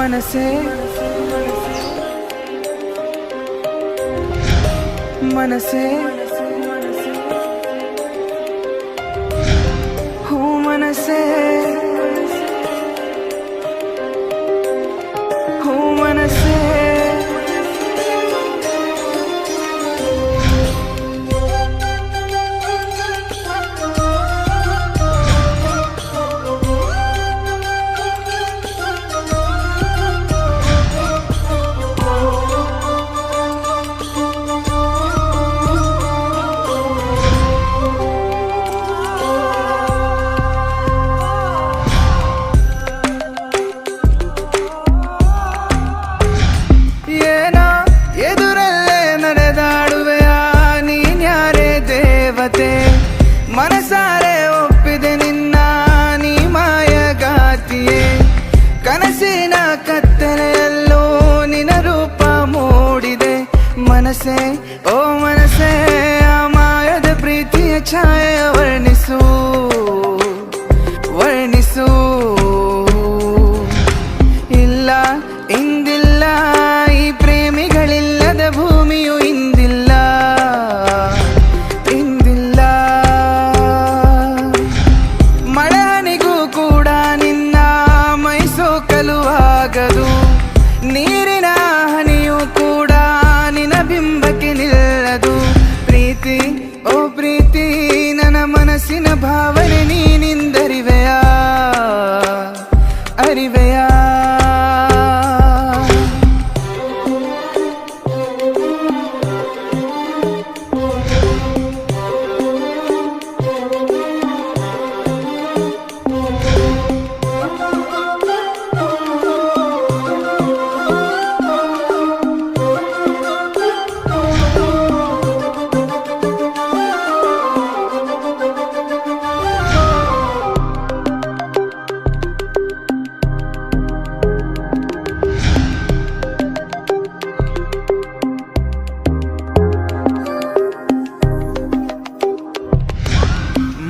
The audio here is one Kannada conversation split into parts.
ಮನಸೇ ಮನಸೇ ಹೂ ಮನಸೇ ಹೂ ಮನಸೇ ಮನಸಾರೆ ಒಪ್ಪಿದೆ ನಿನ್ನ ನೀ ಮಾಯಗಾತಿಯೇ ಕನಸಿನ ಕತ್ತಲೆಯಲ್ಲೂ ನಿನ ರೂಪ ಮೂಡಿದೆ ಮನಸೇ ಓ ಮನಸೇ ಆ ಮಾಯದ ಪ್ರೀತಿಯ ಛಾಯೆಯ ವರ್ಣಿಸು ವರ್ಣಿಸು ಇಲ್ಲ ಇಂದಿಲ್ಲ ಈ ಪ್ರೇಮಿಗಳಿಲ್ಲದ ಭೂಮಿಯು ಇಂದಿಲ್ಲ ನೀರಿನ ಹನಿಯೂ ಕೂಡ ನಿನ್ನ ಬಿಂಬಕ್ಕೆ ನಿಲ್ಲದು ಪ್ರೀತಿ ಓ ಪ್ರೀತಿ ನನ್ನ ಮನಸ್ಸಿನ ಭಾವನೆ ನೀನಿಂದರಿವೆಯಾ ಅರಿವೆಯಾ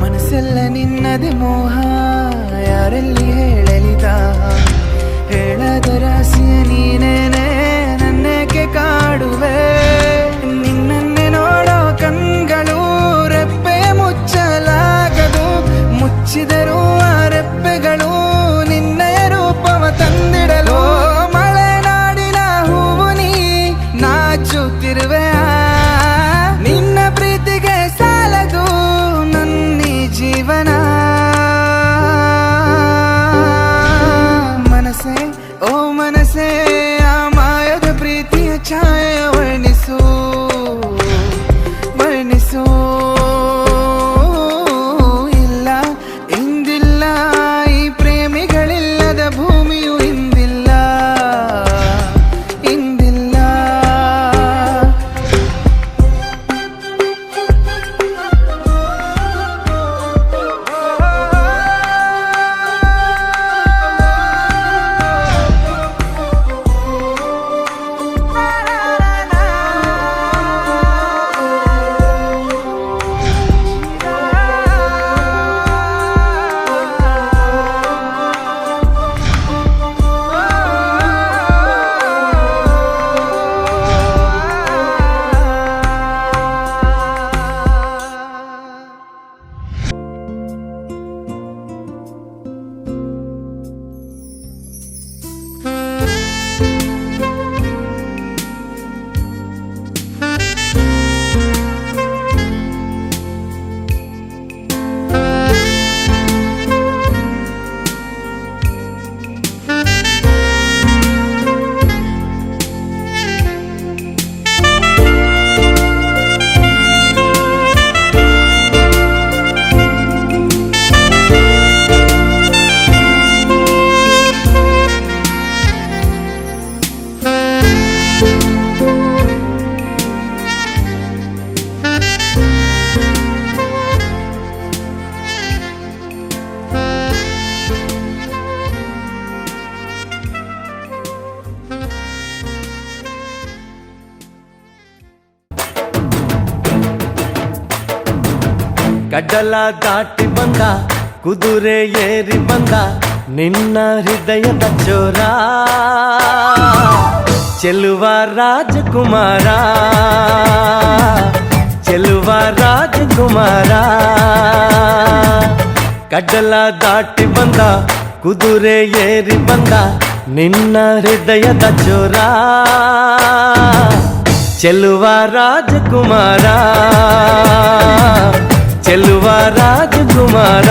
ಮನಸ್ಸೆಲ್ಲ ನಿನ್ನದೆ ಮೋಹ ಯಾರಲ್ಲಿ ಹೇಳಲಿದ ಹೇಳದ ರಾಶಿಯ ನೀನೇನೆ ನನ್ನೇಕೆ ಕಾಡುವೆ ನಿನ್ನನ್ನೇ ನೋಡೋ ಕಣ್ಗಳು ರೆಪ್ಪೆ ಮುಚ್ಚಲಾಗದು ಮುಚ್ಚಿದರೂ ಆ ರೆಪ್ಪೆಗಳು ನಿನ್ನಯ ರೂಪವ ತಂದಿಡಲು ಮಲೆನಾಡಿನ ಹೂವು ನೀ ನಾಚುತ್ತಿರುವೆ ನಿನ್ನ ಪ್ರೀತಿಗೆ ಸಾಲದು ಜೀವನ ಮನಸೇ ಓ ಮನಸೇ ಆ ಮಾಯದ ಪ್ರೀತಿಯ ಛಾಯೆಯ ವರ್ಣಿಸು ವರ್ಣಿಸು ಇಲ್ಲ ಇಂದಿಲ್ಲ ಈ ಪ್ರೇಮಿಗಳಿಲ್ಲದ ಭೂಮಿಯು ಇಂದಿಲ್ಲ ಇಂದಿಲ್ಲ ಗಡ್ಡಲ ದಾಟಿ ಬಂದ ಕುದುರೆ ಏರಿ ಬಂದ ನಿನ್ನ ಹೃದಯದ ಚೋರ ಚೆಲುವ ರಾಜಕುಮಾರ ಚೆಲುವ ರಾಜಕುಮಾರ ಕಡಲ ದಾಟಿ ಬಂದ ಕುದುರೆ ಏರಿ ಬಂದ ನಿನ್ನ ಹೃದಯದ ಚೋರ ಚೆಲುವ ರಾಜಕುಮಾರ ಚೆಲುವ ರಾಜಕುಮಾರ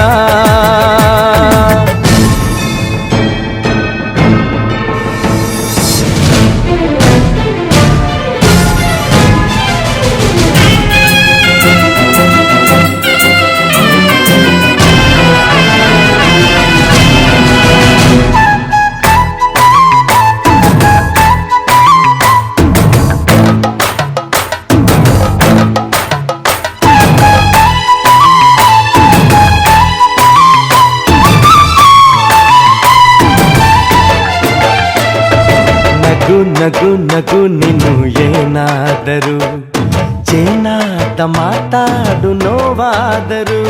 ನಗು ನಗು ನೀನು ಏನಾದರೂ ಚೇನಾದ ಮಾತಾಡು ನೋವಾದರೂ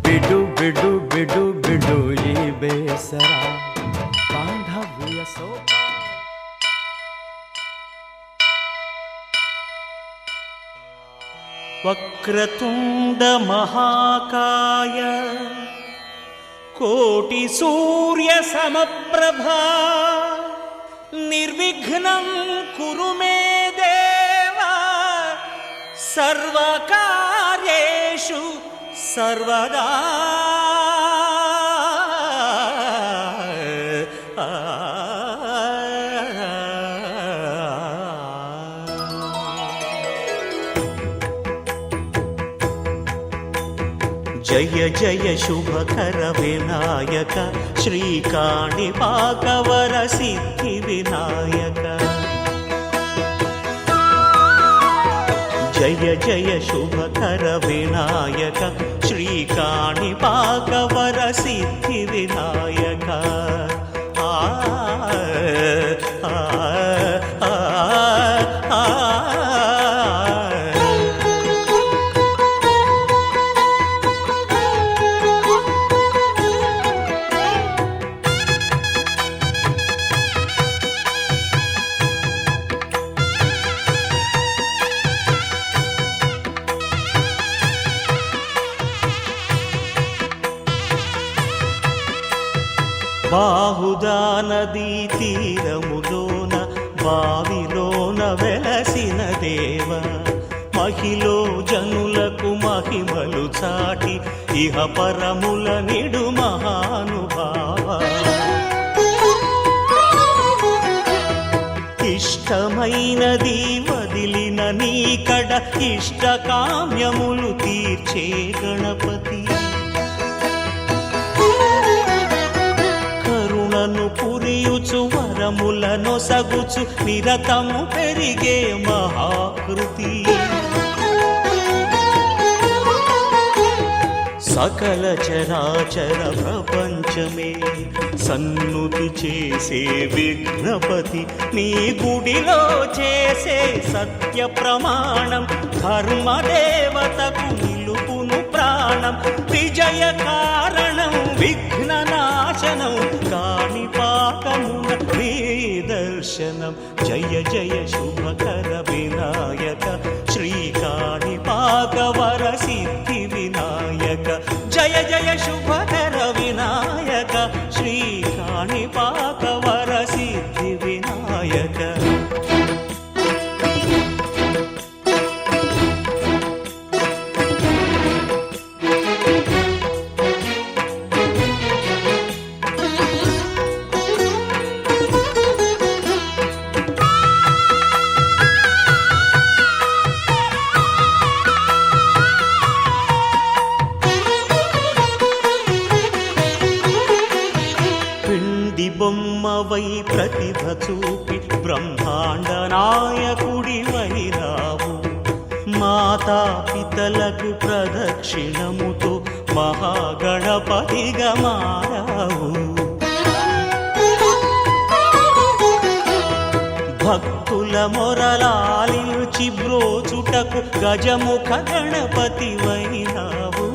ಬಿಡು ಬಿಡು ಬಿಡು ಬಿಡು ಈ ಬೇಸರ ಬಾಂಧವ್ಯ ವಕ್ರತುಂಡ ಮಹಾಕಾಯ ಕೋಟಿ ಸೂರ್ಯ ಸಮಪ್ರಭಾ ನಿರ್ವಿಘ್ನಂ ಕುರು ಮೇ ದೇವ ಸರ್ವಕಾರ್ಯೇಷು ಸರ್ವದಾ ಜಯ ಜಯ ಶುಭಕರ ವಿನಾಯಕ ಶ್ರೀಕಾಣಿಪಾಕವರ ಸಿದ್ಧಿ ವಿನಾಯಕ ಜಯ ಜಯ ಶುಭಕರ ವಿನಾಯಕ ಶ್ರೀಕಾಣಿಪಾಕವರ ಸಿದ್ಧಿ ವಿನಾಯಕ ಆ బాహుదా నదీ తీరములోన బావిలోన వెలసిన దేవ మహిలో జనులకు మహిమలు చాటి ఇహ పరముల నిడు మహానుభావ ఇష్టమైనది వదిలిన నీకడ ఇష్ట కామ్యములు తీర్చే గణపతి పురియుచు వరములను సగుచు నిరతము పెరిగే మహాకృతి సకల చరాచర ప్రపంచమే సన్నుతి చేసే విఘ్నపతి నీ గుడిలో చేసే సత్య ప్రమాణం ధర్మదేవతకు నిలుపును ప్రాణం విజయ కారణం విఘ్న నాశనం కాణిపాకమున నీ దర్శనం జయ జయ శుభకర వినాయక శ్రీకాణిపాకవర సిద్ధి వినాయక జయ జయ శుభకర వినాయక శ్రీకాణిపాకవర సిద్ధి వినాయక బొమ్మవై ప్రతిభ చూపి బ్రహ్మాండ నాయకుడివైనావు మాతా పితలకు ప్రదక్షిణముతో మహాగణపతిగా మారావు భక్తుల మొరలాలించి బ్రోచుటకు గజముఖ గణపతివైనావు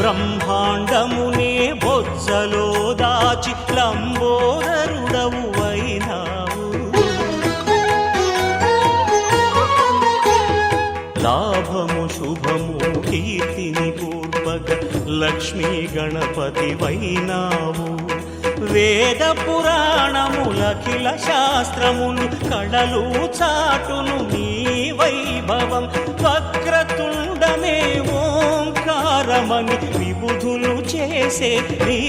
బ్రహ్మాండమునే బొజ్జలో దాచి లంబోదరుడవు అయినావు. లాభము శుభము కీర్తిని పూర్వక లక్ష్మీ గణపతి వైనావు. వేద పురాణములఖిల శాస్త్రములు కళలు చాటును నీ వైభవం. వక్రతుండమే ఓంకారమని విబుధులు చేసే నీ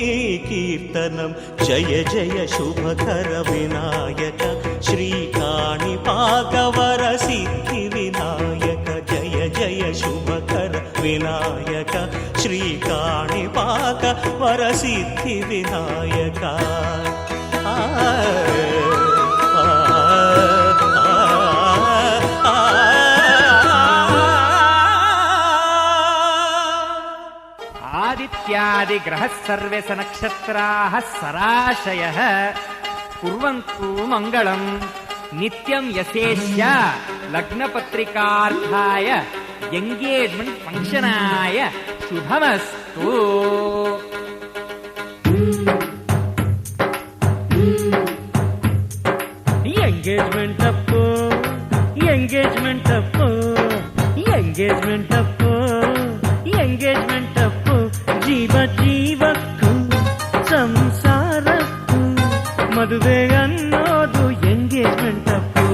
కీర్తనం. జయ జయ శుభకర వినాయక శ్రీకాణిపాకవర సిద్ధి వినాయక. జయ జయ శుభకర వినాయక శ్రీకాణిపాక వరసిద్ధి వినాయక. ఆదిత్యాదిగ్రహ సర్వే నక్షత్రాః సరాశయః కుర్వంతు మంగళం. నిత్యం యశేష్య లగ్నపత్రికార్థాయ ఎంగేజ్మెంట్ ఫంక్షనాయ శుభమస్తు. ఎంగేజ్మెంట్ అప్పు ఎంగేజ్మెంట్ అప్పు ఎంగేజ్మెంట్ అప్పు ಎಂಗೇಜ್ಮೆಂಟ್ ಅಪ್ಪು ಜೀವ ಜೀವಕ್ಕೂ ಸಂಸಾರಕ್ಕೂ ಮದುವೆ ಅನ್ನೋದು ಎಂಗೇಜ್ಮೆಂಟ್ ಅಪ್ಪು.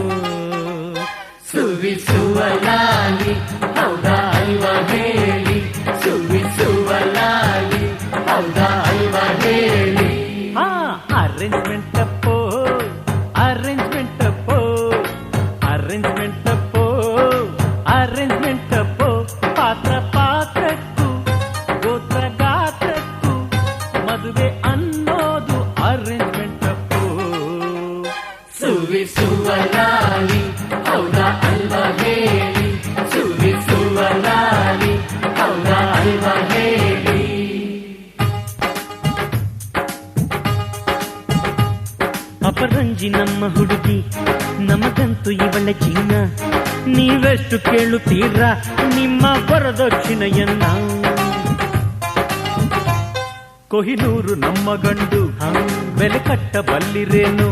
ಸುವಿಸುವಲಾಲಿ ಹೌದಾ ಅಲ್ವಾ ಹೇಳಿ, ಸುವಿಸುವಲಾಲಿ ಹೌದಾ ಅಲ್ವಾ ಹೇಳಿ. Arrangement Appu arrangement Appu arrangement Appu arrangement Appu. ಪಾತ್ರ ಪಾತ್ರಕ್ಕೂ ಗೋತ್ರ ಗಾತ್ರಕ್ಕೂ ಮದುವೆ ಅನ್ನೋದು ಅರೇಂಜ್ಮೆಂಟ್ ಅಪ್ಪು. ಸುವಿಸುವಲಾಲಿ ಹೌದಾ ಅಲ್ವಾ ಹೇಳಿ, ಸುವಿಸುವಲಾಲಿ ಹೌದಾ ಅಲ್ವಾ ಹೇಳಿ. ಅಪರಂಜಿ ನಮ್ಮ ಹುಡುಗಿ, ನಮಗಂತೂ ಇವಳ ಚಿನ್ನ. ನೀವೆಷ್ಟು ಕೇಳುತ್ತೀರಾ ನಿಮ್ಮ ವರದಕ್ಷಿಣೆಯನ್ನ? ಕೊಹಿನೂರು ನಮ್ಮ ಗಂಡು, ಬೆಲೆ ಕಟ್ಟಬಲ್ಲಿರೇನು?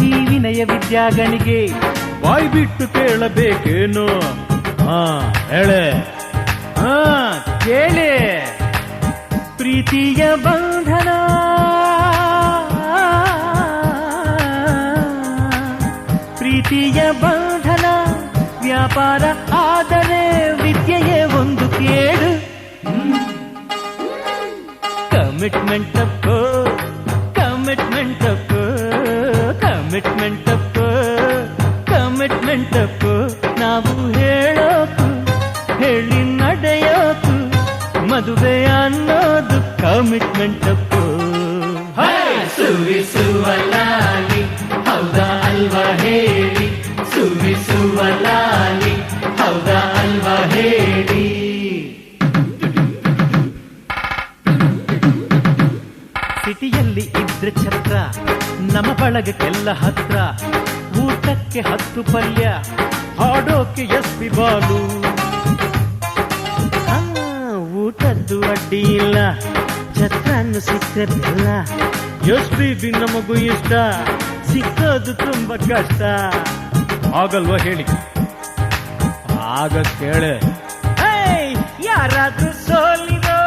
ಈ ವಿನಯ ವಿದ್ಯಾಗಣಿಗೆ ಬಾಯ್ ಬಿಟ್ಟು ಕೇಳಬೇಕೇನು? ಹೇಳೆ ಕೇಳಿ. ಪ್ರೀತಿಯ ಬಂಧನ ಪ್ರೀತಿಯ ಬಂಧನ ವ್ಯಾಪಾರ ಆದರೆ ವಿದ್ಯೆಯೇ ಒಂದು ಕೇಡು. Commitment Appu commitment Appu commitment Appu commitment Appu. ನಾವು ಹೇಳೋಕು ಹೇಳಿ ನಡೆಯೋಕು ಮದುವೆ ಅನ್ನೋದು ಕಮಿಟ್ಮೆಂಟ್ ಅಪ್ಪು. ಸುವಿಸುವಲಾಲಿ ಹೌದಾ ಅಲ್ವಾ ಹೇಳಿ, ಸುವಿಸುವಲಾಲಿ ಹೌದಾ ಅಲ್ವಾ ಹೇಳಿ. ಸಿಟಿಯಲ್ಲಿ ಇದ್ರೆ ಛತ್ರ, ನಮ್ಮ ಬಳಗಕ್ಕೆಲ್ಲ ಹತ್ರ. ಊಟಕ್ಕೆ 10 ಪಲ್ಯ, ಹಾಡೋಕೆ ಎಸ್ಪಿ ಬಾಲು. ಊಟದ್ದು ಅಡ್ಡಿ ಇಲ್ಲ, ಛತ್ರನ್ನು ಸಿಕ್ಕದಿಲ್ಲ. ಎಸ್ಪಿ ನಮಗೂ ಇಷ್ಟ, ಸಿಕ್ಕೋದು ತುಂಬಾ ಕಷ್ಟ. ಆಗಲ್ವಾ ಹೇಳಿ? ಆಗ ಕೇಳೆ. ಯಾರಾದ್ರೂ ಸೋಲಿರೋ,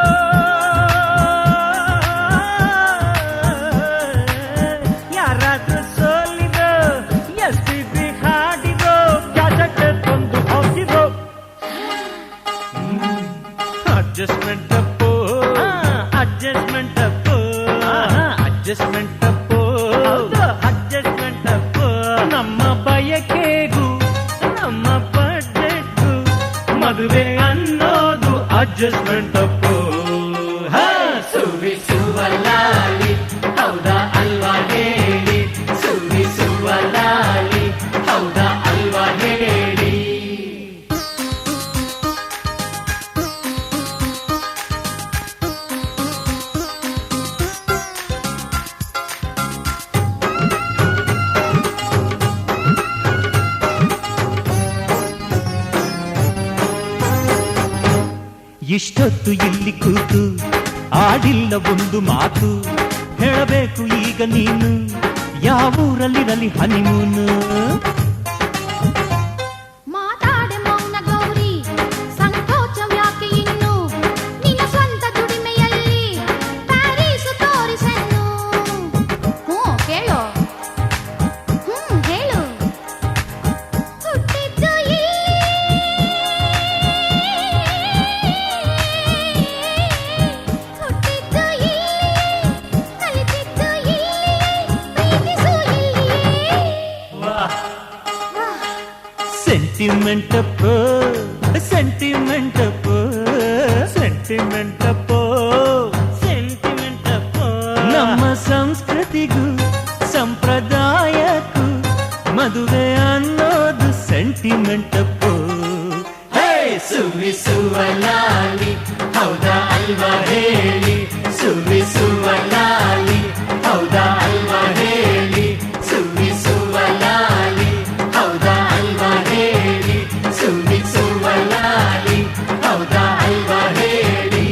ಯಾರಾದ್ರೂ ಸೋಲಿರೋ, ಎಸ್ಪಿ ಹಾಡಿರೋ, ಜಾಜಕ್ಕೆ ತಂದು ಹಾಕಿರೋ. Adjustment Appu adjustment Appu adjustment Appu adjustment Appu. ನಮ್ಮ ಬಯಕೆಗೂ ನಮ್ಮ ಬಡ್ಜೆಟ್ಗೂ ಮದುವೆ ಅನ್ನೋದು ಅಡ್ಜಸ್ಟ್ಮೆಂಟ್ ಅಪ್ಪು. ಸುವಿಸುವಲಾಲಿ ಹೌದಾ ಅಲ್ವಾ ಹೇಳಿ, ಸುವಿಸುವಲಾಲಿ ಹೌದಾ ಅಲ್ವಾ ಹೇಳಿ. ಇಷ್ಟೊತ್ತು ಇಲ್ಲಿ ಕೂತು ಆಡಿಲ್ಲ ಒಂದು ಮಾತು, ಹೇಳಬೇಕು ಈಗ ನೀನು ಯಾವ ಊರಲ್ಲಿರಲಿ ಹನಿಮೂನು. ಮಾತಾಡೆ ಮೌನ ಗೌರಿ, ಸಂಕೋಚವ್ಯಾಕೆ ಇನ್ನು, ನಿನ್ನ ಸ್ವಂತ ದುಡಿಮೆಯಲ್ಲಿ ಪ್ಯಾರೀಸು ತೋರಿಸೆನ್ನು. ಕೇಳು ಹೇಳು. ಹುಟ್ಟಿದ್ದು ಹುಟ್ಟಿದ್ದು ಕಲಿತಿದ್ದು ಪ್ರೀತಿಸು ಸೆಂಟಿಮೆಂಟಪ್ಪೋ ಸೆಂಟಿಮೆಂಟಪ್ಪೋ ಸೆಂಟಿಮೆಂಟಪ್ಪೋ ಸೆಂಟಿಮೆಂಟಪ್ಪೋ. ನಮ್ಮ ಸಂಸ್ಕೃತಿಗೂ ಸಂಪ್ರದಾಯಕ್ಕೂ ಮದುವೆ ಅನ್ನೋದು ಸೆಂಟಿಮೆಂಟಪ್ಪೋ. ಸುವಿಸುವ ಲಾಲಿ ಹೌದಾ ಅಲ್ವಾ ಹೇಳಿ, ಸುವಿಸುವ ಲಾಲಿ ಹೌದಾ ಅಲ್ವಾ ಹೇಳಿ, ಸುವಿಸುವ ಲಾಲಿ ಹೌದಾ ಅಲ್ವಾ ಹೇಳಿ, ಸುವಿಸುವ ಲಾಲಿ ಹೌದಾ ಅಲ್ವಾ ಹೇಳಿ.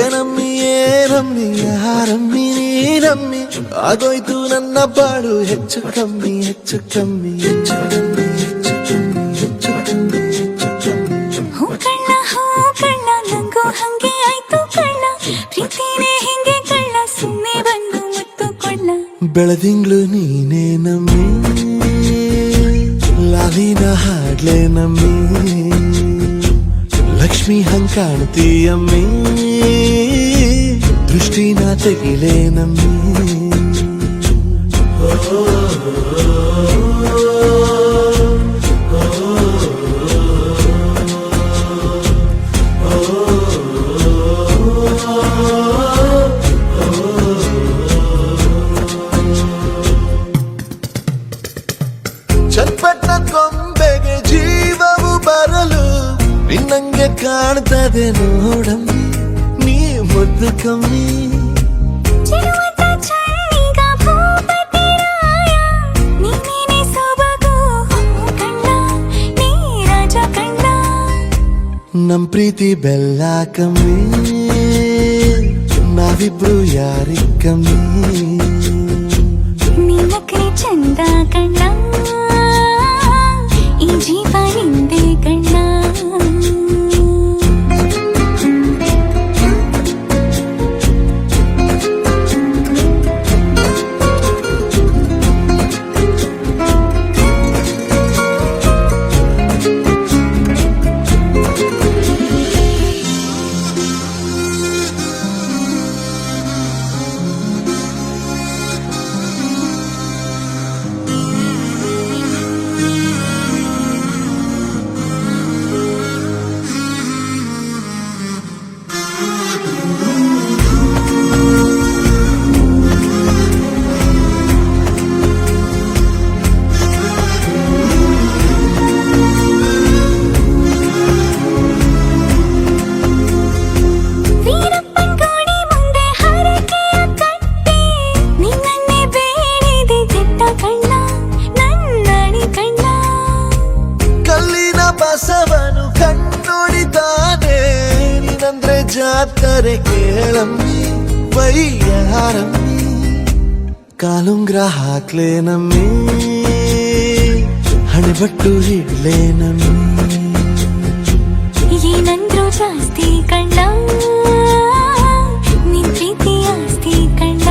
ಏನಮ್ಮಿ ಏನಮ್ಮಿ ಯಾರಮ್ಮಿ ನೀನಮ್ಮಿ, ಆಗೋಯ್ತು ನನ್ನ ಬಾಳು ಹೆಚ್ಚು ಕಮ್ಮಿ ಹೆಚ್ಚು ಕಮ್ಮಿ ಹೆಚ್ಚು ಕಮ್ಮಿ ಹೆಚ್ಚು ಕಮ್ಮಿ ಹೆಚ್ಚು ಕಮ್ಮಿ ಹೆಚ್ಚು ಕಮ್ಮಿ. ಹೂ ಕಳ್ಳ ನಂಗೂ ಹಂಗೆ ಆಯ್ತು ಕಳ್ಳ, ಪ್ರೀತಿನೇ ಹಿಂಗೆ ಕಳ್ಳ, ಸುಮ್ಮನೆ ಬಂದು ಮುತ್ತು ಕೊಳ್ಳ. ಬೆಳದಿಂಗ್ಳು ನೀನೇ ನಮ್ಮಿ, ಲಾಲಿನ ಹಾಡ್ಲೆ ನಮ್ಮಿ, ಲಕ್ಷ್ಮಿ ಹಂಗ್ ಕಾಣ್ತೀಯಮ್ಮಿ, ದೃಷ್ಟಿನ ತೆಗಿಲೇ ನಮ್ಮಿ. ಚಟ್ಪಟ್ನ ಕೊಂಬೆಗೆ ಜೀವವು ಬರಲು ನಿನ್ನಂಗೆ ಕಾಣ್ತದೆ ನೋಡಮ್ಮಿ, ನೀ ಮುದ್ದು ಕಮ್ಮಿ. ಚಿರುವತ ಚಳ್ಳಿಗ ಭೂಪತಿ ರಾಯ, ನೀನೇನೆ ಸೊಬಗು ಕಣ್ಣ, ನೀ ರಾಜ ಕಣ್ಣ. ನಮ್ ಪ್ರೀತಿ ಬೆಲ್ಲ ಕಮ್ಮಿ, ನಾವಿಬ್ರು ಯಾರಿಗ್ ಕಮ್ಮಿ. ನೀನಕ್ರೆ ಚಂದ ಕಣ್ಣ, ಈ ಜೀವ ನಿಂದೆ ಕಣ್ಣ. ಬಸವನು ಕಣ್ಣುಡಿತಾನೆ, ನೀನಂದ್ರೆ ಜಾತ್ರೆ ಕೇಳಮ್ಮಿ, ವೈಯಾರಮ್ಮಿ, ಕಾಲುಂಗ್ರ ಹಾಕ್ಲೇ ನಮ್ಮಿ, ಹಣೆಬಟ್ಟು ಇಡ್ಲೇ ನಮ್ಮಿ. ಏನಂದ್ರು ಜಾಸ್ತಿ ಕಣ್ಣ, ನಿನ್ ಪ್ರೀತಿ ಆಸ್ತಿ ಕಣ್ಣ.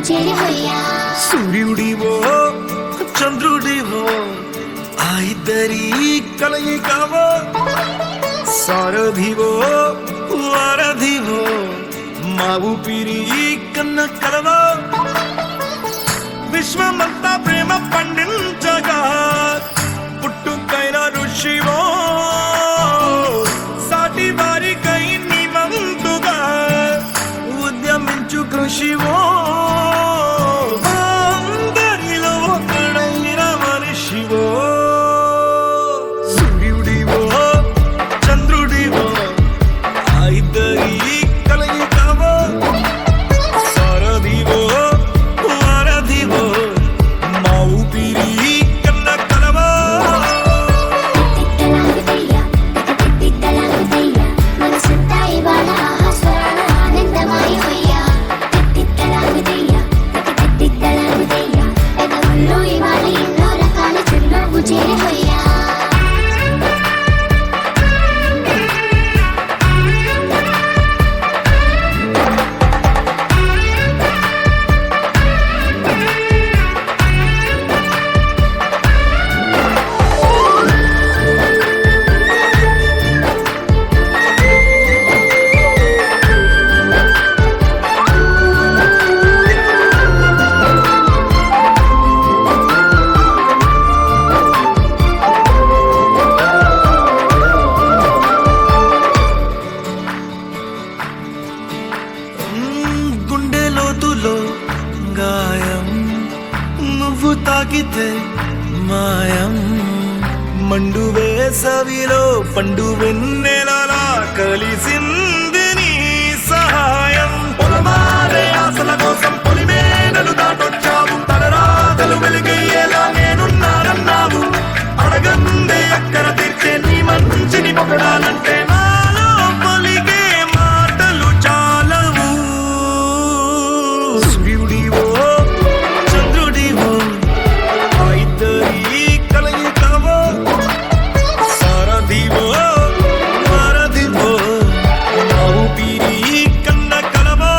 చేరిపోయా సూర్యుడివో చంద్రుడివో ఆ ఇద్దరి కలయికవో సారథివో వారధివో మా ఊపిరి కన్న కలవో విశ్వమంతా ప్రేమ పండించగా పుట్టుకైన ఋషివో సాటి వారికై నిమంతుగా ఉద్యమించు కృషివో అందరిలో ఒకడైన మనిషివో సూర్యుడివో చంద్రుడివో ఆ ఇద్దరి కలయికవో సారథివో వారధివో మా ఊపిరి కన్న కలవో తిట్టలాగుతయ్యా మనసంతా ఇవాళ స్వరాల ఆనందమాయిపోయా తిట్టలాగుతయ్యా ఎదవుల్లో ఇవాళ ఎన్నో రకాల చిరునవ్వు చేరిపోయా గుండె లోతులో గాయం నువ్వు తాకితే మాయం మండు వేసవిలో పండు వెన్నెలలా కలిసింది నీ సహాయం పొలమారే ఆశల కోసం పొలిమేనలు దాటొచ్చావు తలరాతలు వెలుగయ్యేలా నేనున్నానన్నావు అడగందే అక్కర తీర్చే నీ మంచిని పొగడాలంటే నాలో పలికే మాటలు చాలవు సూర్యుడివో చంద్రుడివో ఆ ఇద్దరి కలయికవో సారథివో వారధివో మా ఊపిరి కన్న కలవో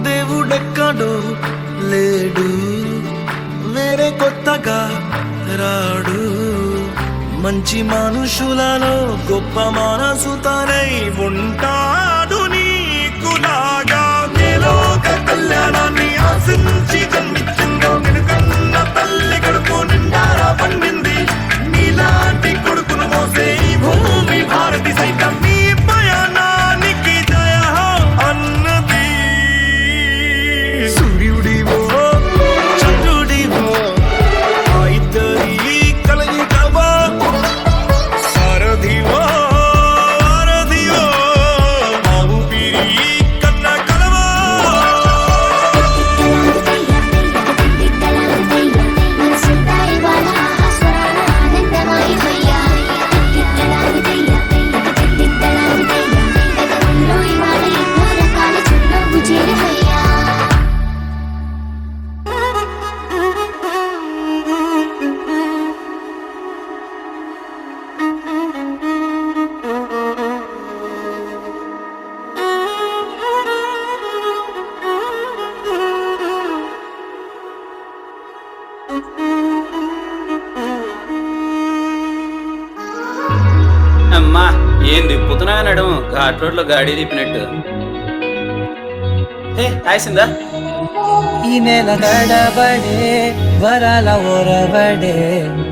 దేవుడెక్కడో లేడు వేరే కొత్తగా రాడు మంచి మనుషులలో గొప్ప మనసు తనై ఉంటాడు నీకులాగా నేలోక కళ్యాణాన్ని ఆశించి జన్మించిందో నిన్నుకన్న తల్లి కడుపు నిండారా పండింది నీలాంటి కొడుకును మోసే ఈ భూమి భారతి సైతం నీ పయనానికి జయ అన్నది సూర్యుడివో చంద్రుడివో ఆ ఇద్దరి కలయికవో సారథివో వారధివో మా ఊపిరి కన్న కలవో మనసంతా ఇవాళ స్వరాల ఆనందమాయిపోయా ఎదవుల్లో ఇవాళ ఎన్నో రకాల చిరునవ్వు చేరిపోయా అమ్మా ఏం తిప్పుతున్నా నడుము ఘాట్ రోడ్ లో గాడి తిప్పినట్టు ఆసిందా ఈ నెల గడబడే వరాల ఓరబడే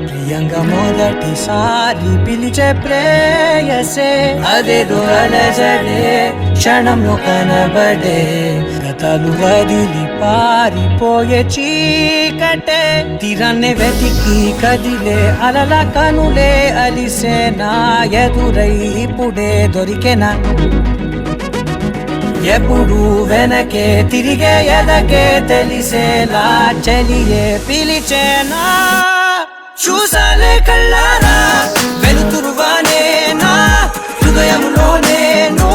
ప్రియంగా మొదటిసారి పిలిచే ప్రేయసే అదేదో అలజడే క్షణంలో కనబడే కథలు వదిలి పారిపోయే చీకటే తీరాన్నే వెతికి కదిలే అలల కనులే అలిసే నా ఎదురై ఇప్పుడే దొరికెనా ఎప్పుడు వెనకే తిరిగే ఎదకే తెలిసేలా చెలియే పిలిచేనా చూసాలే కళ్ళారా వెలుతురువానే నా హృదయములో నేను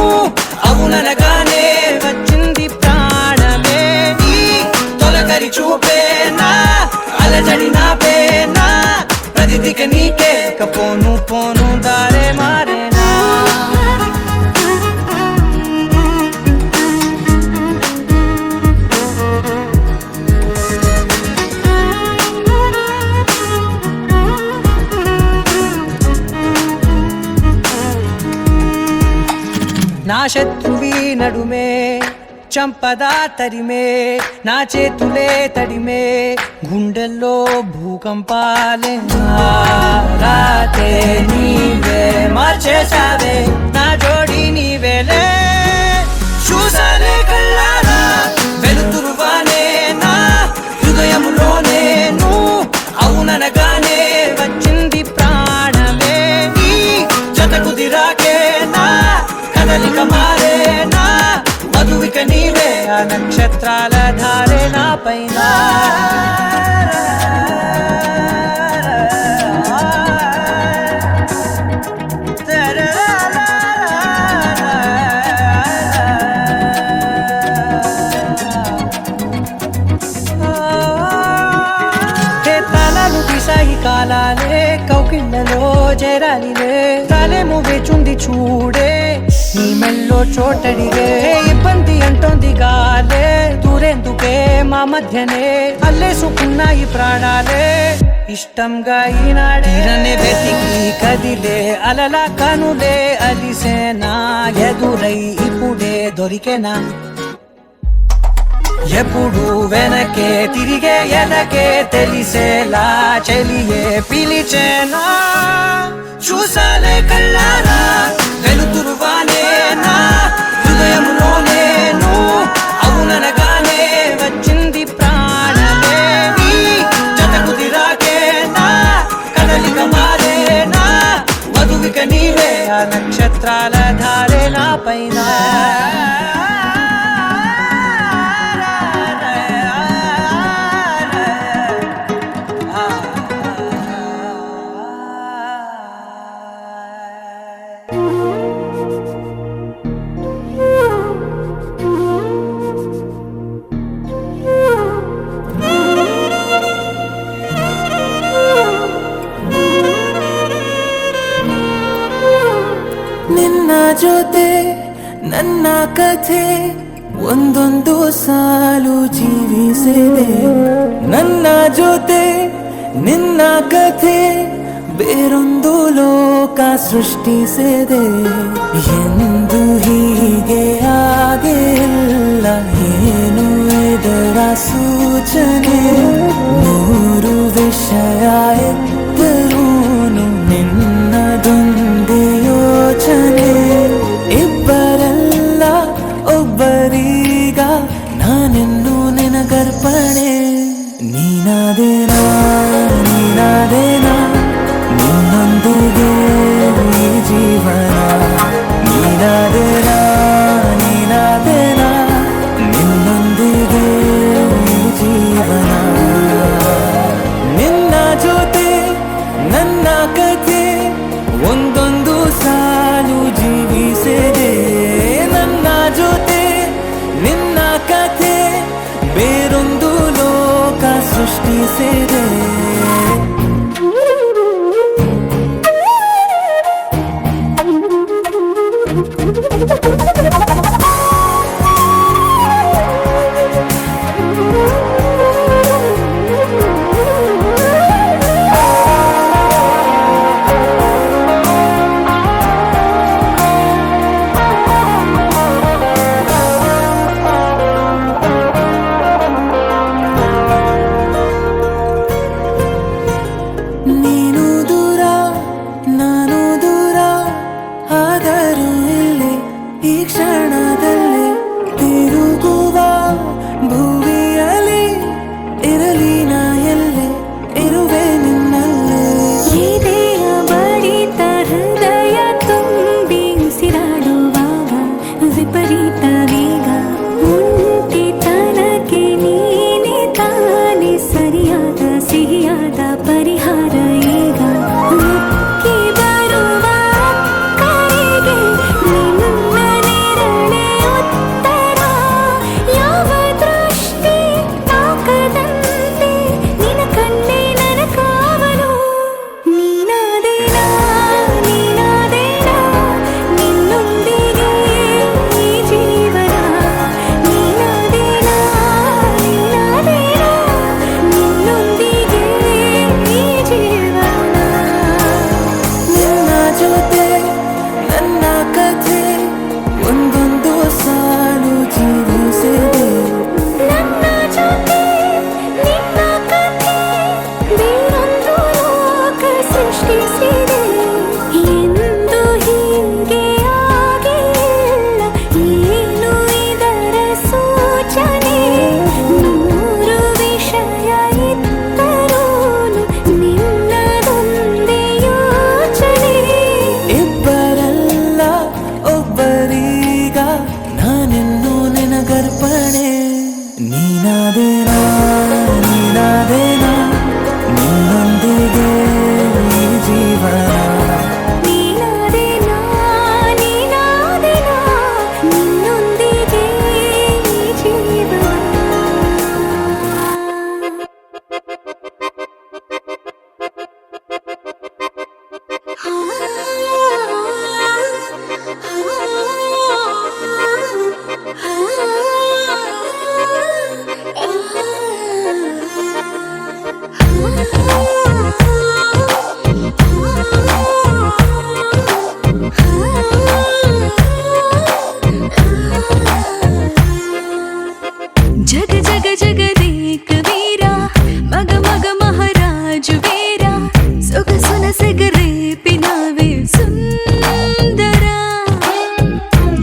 అవుననగానే వచ్చింది ప్రాణమే నీ తొలకరి చూపేనా అలజడి నాపేనా ప్రతిదిక నీకే పోను పోను దారే మారేనా నా శత్రువి నడుమే చంపదా తరిమే నా చేతులే తడిమే గుండెల్లో భూకంపాలే రాతే నీవే మార్చేసావే నా జోడి నీవేలే చూసాలే కళ్ళారా వెలుతురువానే నా హృదయములో నేను అవుననగానే వచ్చింది ప్రాణమే నీ జతకు దిరాకే నా కదలిక మారేనా మధువిక నీవే ఆ నక్షత్రాల ధారే నా పైన తాళాలు తీసాయి కాలాలే కౌకిళ్ళలో చేరాలిలే తాలేమో వేచుంది చూడే నీ మెల్లో చోటడిగే ఇబ్బంది అంటోంది గాలే దూరేందుకే మా మధ్యనే అల్లేసుకున్నాయి ప్రాణాలే ఇష్టంగా ఈనాడే వెతికి కదిలే అలల కనులే అలిసేనా ఎదురై ఇప్పుడే దొరికెనా ఎప్పుడు వెనకే తిరిగే ఎదకే తెలిసేలా చెలియే పిలిచేనా చూసాలే కళ్ళారా వెలుతురువానే నా హృదయములో నేను అవుననగానే వచ్చింది ప్రాణమే నీ జతకు దిరాకే నా కదలిక మారేనా మధువిక నీవే ఆ నక్షత్రాల ధారే నా పైన ನಿನ್ನ ಜೊತೆ ನನ್ನ ಕಥೆ ಒಂದೊಂದು ಸಾಲು ಜೀವಿಸಿದೆ ನನ್ನ ಜೊತೆ ನಿನ್ನ ಕಥೆ ಬೇರೊಂದು ಲೋಕ ಸೃಷ್ಟಿಸಿದೆ ಎಂದು ಹೀಗೆ ಆಗಿಲ್ಲ ಏನು ಇದರ ಸೂಚನೆ ನೂರು ವಿಷಯ ಎತ್ತರೂನು ನಿನ್ನದೊಂದೇ ಯೋಚನೆ ಇಬ್ಬರಲ್ಲ ಒಬ್ಬರೀಗ ನಾನೆನ್ನು ನಿನಗರ್ಪಣೆ ನೀನಾದೇನಾ ನೀನಾದೇನಾ ನಿನ್ನೊಂದಿಗೆ ಈ ಜೀವನ ನೀನಾದೇನಾ ನೀನಾದೇನಾ ನಿನ್ನೊಂದಿಗೆ ಈ ಜೀವನ ನಿನ್ನ ಜೊತೆ ನನ್ನ ಕಥೆ ಒಂದೊಂದು ಸಾಲು ಜೀವಿಸಿದೆ ನನ್ನ ಜೊತೆ ನಿನ್ನ ಕಥೆ ಬೇರೊಂದು ಲೋಕ ಸೃಷ್ಟಿಸಿದೆ ಮೀಟವೀಗ ಒಂಟಿತನಕ್ಕೆ ನೀನೆ ತಾನೆ ಸರಿಯಾದ ಸಿಹಿಯಾದ ಪರಿಹಾರ ಈಗ ಉಕ್ಕಿ ಬರುವ ಕರೆಗೆ ನಿನ್ನ ನೆರಳೆ ಉತ್ತರ ಯಾವ ದೃಷ್ಟಿ ತಾಕದಂತೆ ನಿನ ಕಣ್ಣೆ ನನ್ನ ಕಾವಲು ನೀನಾದೇನಾ ನೀನಾದೇನಾ ನಿನ್ನೊಂದಿಗೆ ಈ ಜೀವನ ನೀನಾದೇನಾ ನೀನಾದೇನಾ ನಿನ್ನೊಂದಿಗೆ ಈ ಜೀವನ ನಿನ್ನ ಜೊತೆ ನನ್ನ ಕಥೆ ಒಂದೊಂದು ಸಾಲು ಜೀವಿಸಿದೆ ನನ್ನ ಜೊತೆ ನಿನ್ನ ಕಥೆ ಬೇರೊಂದು ಲೋಕ ಸೃಷ್ಟಿಸಿದೆ ಎಂದು ಹೀಗೆ ಆಗಿಲ್ಲ ಏನು ಇದರ ಸೂಚನೆ ನೂರು ವಿಷಯ ಇತ್ತರೂನು ನಿನ್ನದೊಂದೇ ಯೋಚನೆ ಇಬ್ಬರಲ್ಲ ಒಬ್ಬರೀಗ ನಾನೆನ್ನು ನಿನಗರ್ಪಣೆ ನೀನಾದೇನಾ ನೀನಾದೇನಾ ನಿನ್ನೊಂದಿಗೆ ಈ ಜೀವನ ನೀನಾದೇನಾ ನೀನಾದೇನಾ ನಿನ್ನೊಂದಿಗೆ ಈ ಜೀವನ ಜಗ ಜಗ ಜಗದೇಕ ವೀರ ಮಗ ಮಗ ಮಹಾರಾಜು ವೀರ ಸೊಗಸುನ ಸೆಗರೇಪಿನವೇ ಸುಂದರ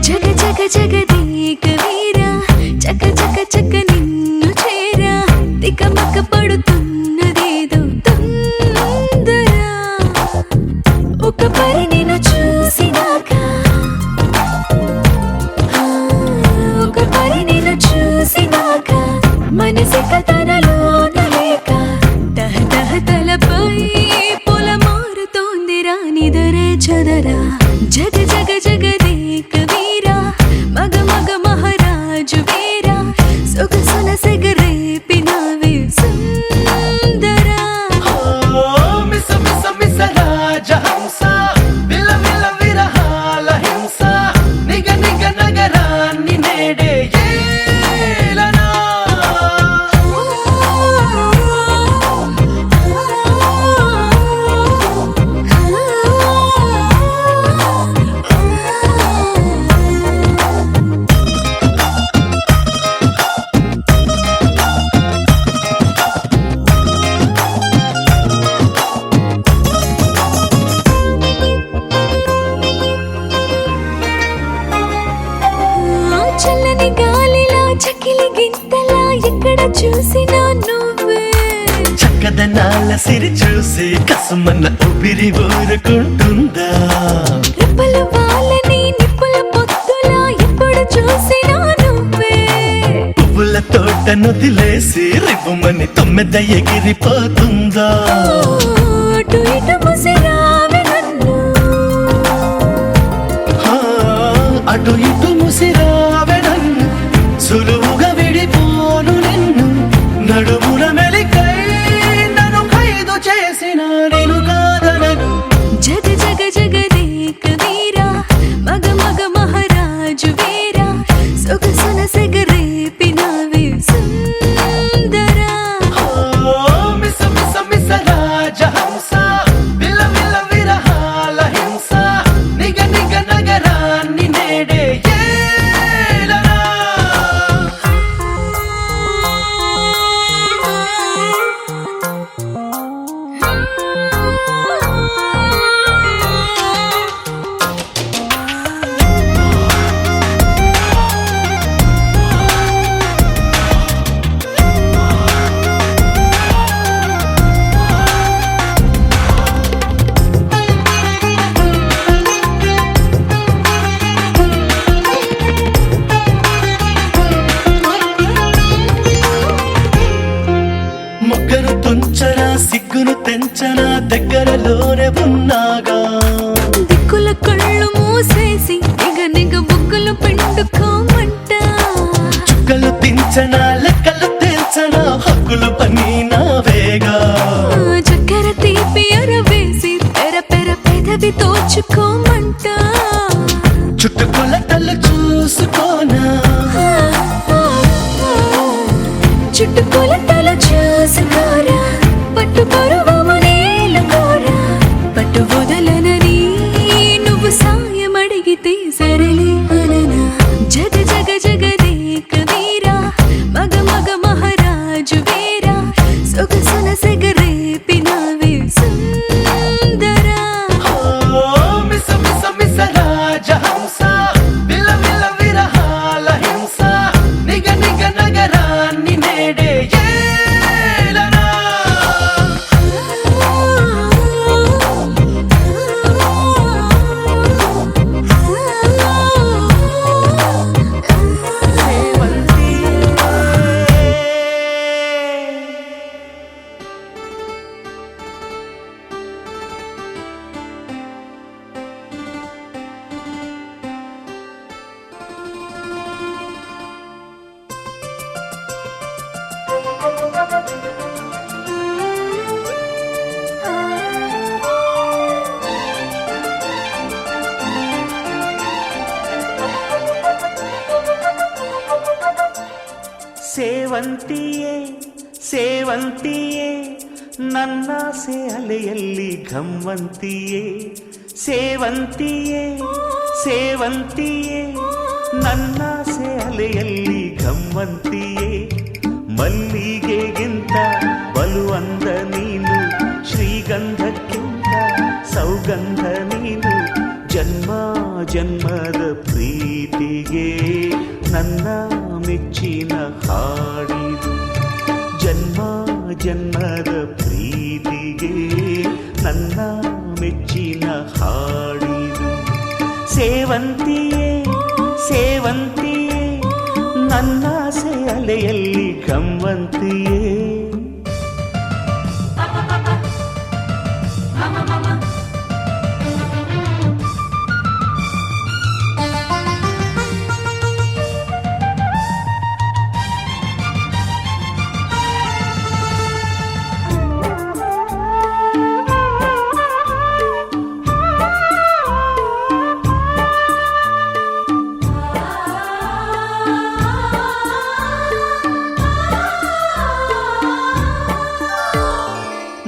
ಜಗ ಜಗ ಜಗದೇಕ ವೀರ ಚಕ ಚಕ ಚಕ ನಿನ್ನು చేర తికమక పడుతున్నదేదో తొందర ఒక పరి నిన్ను చూసినాక ఒక పరి నిన్ను చూసినాక మనసి కథనలోన లేక తహ తహ తలపై పొల మారుతోంది రానిదర చదర జగ జగ జగదేక వీర మగ మగ మహారాజు వీర సొగసున సెగరేపినవే సుందర మిస మిస మిస రాజహంస విల విల విరహాల హింస నిగ నిగ నగరాన్ని నేడే ఏలనా చల్లని గాలిలా చకిలి గింతలా ఎక్కడ చూసినా నువ్వే చక్కదనాల సిరి చూసి కసుమన్న ఊపిరి ఊరుకుంటుందా రెప్పలు వాళ్ళని నిప్పుల పొత్తులా ఎప్పుడు చూసినా నువ్వే పువ్వుల తోట నొదిలేసి రివ్వుమని తొమ్మెద ఎగిరిపోతుందా అటు ఇటు ముసిరావే నన్ను అటు ఇటు ముసిరావే నన్ను సులువుగా విడిపోను నిన్ను నడుముల మెలికై నన్ను ఖైదు చేసిన నేను కాదనను జగ జగ జగదేక వీర మగ మగ మహారాజు వీర సొగసున సెగరేపినవే సుందర మిస మిస మిస రాజ పీల్చన లెక్కలు తేల్చన హక్కులు పని నా వేగా చక్కెర తీపి అరవేసి పెర పెర పెదవి తోచుకోమంట చుట్టుకొలతలు చూసుకోనా చుట్టుకొలతలు చూసుకోరా పట్టు పరువము నేలకోరా పట్టు వదలనని నువ్వు సాయం అడిగితే సరలే అననా జగ జగ జగదేక వీరా మగ మగ మహారాజు వీరా సొగసున సెగరేపినావే సుందరా మిస మిస మిస రాజహంస విల విల విరహాల హింస నిగ నిగ నగరాన్ని నేడే ఏలనా ಸೇವಂತಿಯೇ ಸೇವಂತಿಯೇ ನನ್ನಾಸೆ ಅಲೆಯಲ್ಲಿ ಘಮ್ಮಂತಿಯೇ ಸೇವಂತಿಯೇ ಸೇವಂತಿಯೇ ನನ್ನಾಸೆ ಅಲೆಯಲ್ಲಿ ಘಮ್ಮಂತಿಯೇ ಮಲ್ಲಿಗೆಗಿಂತ ಬಲು ಅಂದ ನೀನು ಶ್ರೀಗಂಧಕ್ಕಿಂತ ಸೌಗಂಧ ನೀನು ಜನ್ಮ ಜನ್ಮದ ಪ್ರೀತಿಗೆ ನನ್ನ ಮೆಚ್ಚಿನ ಹಾಡಿದು ಜನ್ಮ ಜನ್ಮದ ಪ್ರೀತಿಗೆ ನನ್ನ ಮೆಚ್ಚಿನ ಹಾಡಿದು ಸೇವಂತಿಯೇ ಸೇವಂತಿಯೇ ನನ್ನಾಸೆ ಅಲೆಯಲ್ಲಿ ಗಮ್ಮಂತಿಯೇ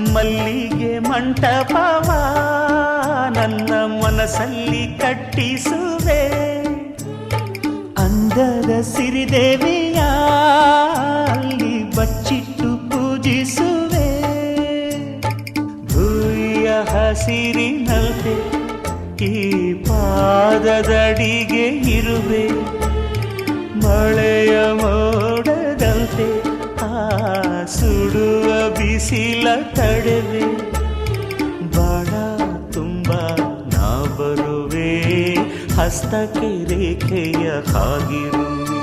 ಮಲ್ಲಿಗೆ ಮಂಟಪವ ನನ್ನ ಮನಸ್ಸಲ್ಲಿ ಕಟ್ಟಿಸುವೆ ಅಂದದ ಸಿರಿದೇವಿಯ ಅಲ್ಲಿ ಬಚ್ಚಿಟ್ಟು ಪೂಜಿಸುವೆ ಭೂಯ ಹಸಿರಿನಲ್ತೆ ಈ ಪಾದದಡಿಗೆ ಇರುವೆ ಮಳೆಯ ಮೋಡದಂತೆ ಸುಡುವ ಬಿಸಿಲ ತಡೆವೆ ಬಾಣ ತುಂಬ ನಾ ಬರುವೆ ಹಸ್ತಕ್ಕೆ ರೇಖೆಯ ಹಾಗಿರುವೆ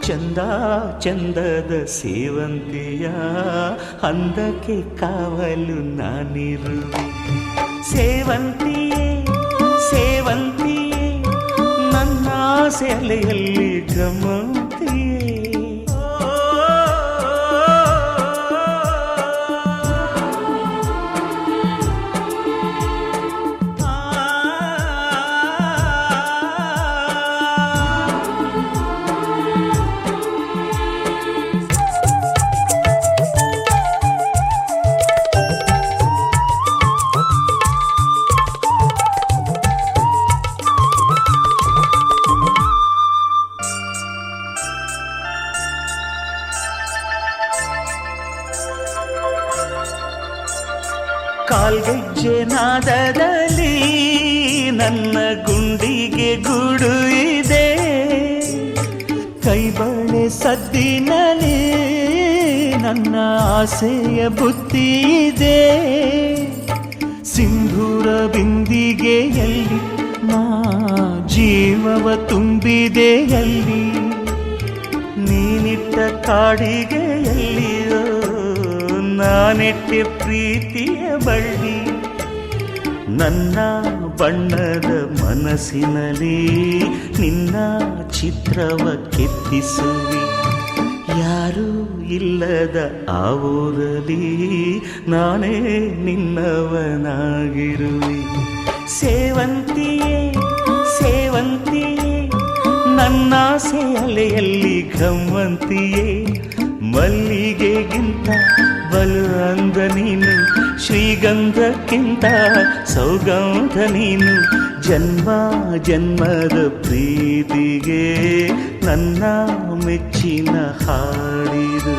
ಚಂದ ಚಂದದ ಸೇವಂತಿಯ ಅಂದಕ್ಕೆ ಕಾವಲು ನಾನಿರುವೆ ಸೇವಂತಿಯೇ ಸೇವಂತಿಯೇ ನನ್ನ ಸೆಲೆಯಲ್ಲಿ ಗಮಂತಿಯೇ ಕಾಲ್ಗೆಜ್ಜೆ ನಾದದಲ್ಲಿ ನನ್ನ ಗುಂಡಿಗೆ ಗೂಡು ಇದೆ ಕೈಬಳೆ ಸದ್ದಿನಲ್ಲಿ ನನ್ನ ಆಸೆಯ ಬುತ್ತಿ ಇದೆ ಸಿಂಧೂರ ಬಿಂದಿಗೆಯಲ್ಲಿ ನಾ ಜೀವವ ತುಂಬಿದೆಯಲ್ಲಿ ನೀನಿಟ್ಟ ಕಾಡಿಗೆಯಲ್ಲಿಯೋ ನಾನಿಟ್ಟೆ ಪ್ರೀತಿಯ ಬಳ್ಳಿ ನನ್ನ ಬಣ್ಣದ ಮನಸ್ಸಿನಲ್ಲಿ ನಿನ್ನ ಚಿತ್ರವ ಕೆತ್ತಿಸುವಿ ಯಾರೂ ಇಲ್ಲದ ಆ ಊರಲ್ಲಿ ನಾನೇ ನಿನ್ನವನಾಗಿರುವೆ. ಸೇವಂತಿಯೇ ಸೇವಂತಿಯೇ ನನ್ನಾಸೆ ಅಲೆಯಲ್ಲಿ ಘಮ್ಮಂತಿಯೇ, ಮಲ್ಲಿಗೆಗಿಂತ ಬಲು ಅಂದ ನೀನು, ಶ್ರೀಗಂಧಕ್ಕಿಂತ ಸೌಗಂಧ ನೀನು. ಜನ್ಮ ಜನ್ಮದ ಪ್ರೀತಿಗೆ ನನ್ನ ಮೆಚ್ಚಿನ ಹಾಡಿದು.